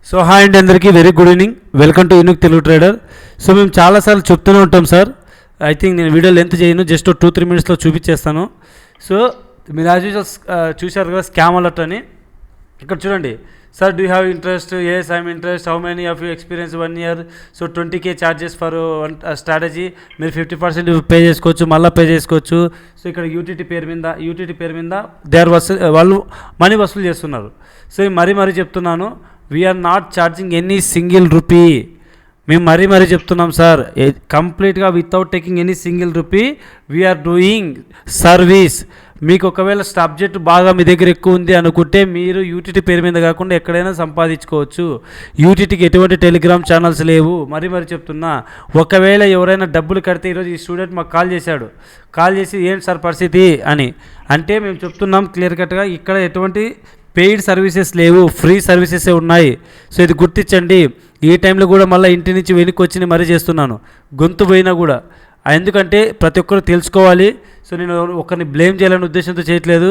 So hi అండి, అందరికీ very good evening. Welcome to unique Telugu trader. So మేము చాలాసార్లు చెప్తూనే ఉంటాం సార్. ఐ థింక్ నేను వీడియో లెంత్ చేయను, జస్ట్ 2-3 మినిట్స్లో చూపించేస్తాను. సో మీరు యాజ్ యూజువల్ చూశారు కదా స్కామ్ అలర్ట్ అని. ఇక్కడ చూడండి sir, do have interest? Yes I'm interest. How many of you experience 1 year? So 20K charges for strategy. మీరు 50% పే చేసుకోవచ్చు, మళ్ళీ పే చేసుకోవచ్చు. సో ఇక్కడ యూటీటీ పేరు మీద వాళ్ళు మనీ వసూలు చేస్తున్నారు. సో మరీ చెప్తున్నాను, we're not charging any single rupee. మేము మరీ చెప్తున్నాం సార్, కంప్లీట్గా without taking any single rupee we're doing service. మీకు ఒకవేళ సబ్జెక్ట్ బాగా మీ దగ్గర ఎక్కువ ఉంది అనుకుంటే మీరు యూటీటీ పేరు మీద కాకుండా ఎక్కడైనా సంపాదించుకోవచ్చు. యూటీటీకి ఎటువంటి టెలిగ్రామ్ ఛానల్స్ లేవు. మరీ చెప్తున్నా, ఒకవేళ ఎవరైనా డబ్బులు కడితే, ఈరోజు ఈ స్టూడెంట్ మాకు కాల్ చేసి ఏంటి సార్ పరిస్థితి అని అంటే మేము చెప్తున్నాం క్లియర్ కట్గా, ఇక్కడ ఎటువంటి పెయిడ్ సర్వీసెస్ లేవు, ఫ్రీ సర్వీసెసే ఉన్నాయి. సో ఇది గుర్తించండి. ఈ టైంలో కూడా మళ్ళీ ఇంటి నుంచి వెనక్కి వచ్చి మరీ చేస్తున్నాను, గొంతు పోయినా కూడా. ఎందుకంటే ప్రతి ఒక్కరు తెలుసుకోవాలి. సో నేను ఒకరిని బ్లేమ్ చేయాలనే ఉద్దేశంతో చేయట్లేదు.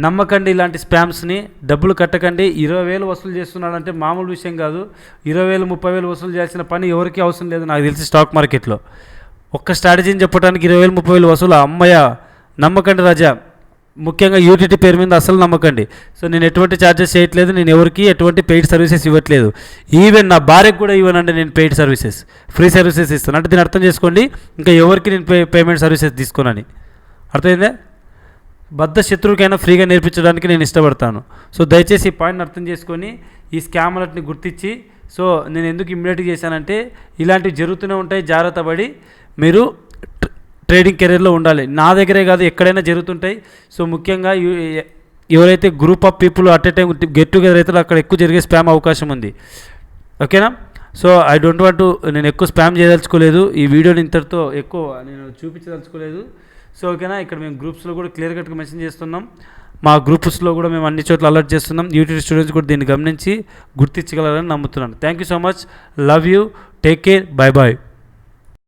నమ్మకండి ఇలాంటి స్పామ్స్ని, డబ్బులు కట్టకండి. 20,000 వసూలు చేస్తున్నాడంటే మామూలు విషయం కాదు. 20,000, 30,000 వసూలు చేయాల్సిన పని ఎవరికి అవసరం లేదు నాకు తెలిసి స్టాక్ మార్కెట్లో. ఒక్క స్ట్రాటజీని చెప్పడానికి 20,000, 30,000 వసూలు, అమ్మయ్య. నమ్మకండి రాజా. ముఖ్యంగా యూటీటీ పేరు మీద అసలు నమ్మకండి. సో నేను ఎటువంటి ఛార్జెస్ చేయట్లేదు, నేను ఎవరికి ఎటువంటి పెయిడ్ సర్వీసెస్ ఇవ్వట్లేదు. ఈవెన్ నా భార్యకు కూడా ఇవ్వనండి నేను పెయిడ్ సర్వీసెస్, ఫ్రీ సర్వీసెస్ ఇస్తాను. అంటే దీన్ని అర్థం చేసుకోండి, ఇంకా ఎవరికి నేను పేమెంట్ సర్వీసెస్ తీసుకోనని. అర్థమైందా? బద్ధ శత్రువుకైనా ఫ్రీగా నేర్పించడానికి నేను ఇష్టపడతాను. సో దయచేసి ఈ పాయింట్ని అర్థం చేసుకొని ఈ స్కామ్ అలర్ట్ని గుర్తించి, సో నేను ఎందుకు ఇమ్మీడియట్గా చేశానంటే ఇలాంటివి జరుగుతూనే ఉంటాయి, జాగ్రత్త పడి మీరు ట్రేడింగ్ కెరీర్లో ఉండాలి. నా దగ్గరే కాదు, ఎక్కడైనా జరుగుతుంటాయి. సో ముఖ్యంగా ఎవరైతే group of people at a time get together అవుతారో అక్కడ ఎక్కువ జరిగే స్పామ్ అవకాశం ఉంది. ఓకేనా? సో ఐ డోంట్ వాంట్ నేను ఎక్కువ స్పామ్ చేయదలుచుకోలేదు. ఈ వీడియోని ఇంతటితో ఎక్కువ నేను చూపించదలుచుకోలేదు. సో ఓకేనా? ఇక్కడ మేము గ్రూప్స్లో కూడా క్లియర్ కట్గా మెన్షన్ చేస్తున్నాం. మా గ్రూప్స్లో కూడా మేము అన్ని చోట్ల అలర్ట్ చేస్తున్నాం. యూటీటీ స్టూడెంట్స్ కూడా దీన్ని గమనించి గుర్తించగలరని నమ్ముతున్నాను. Thank you so much. Love you. Take care. Bye bye.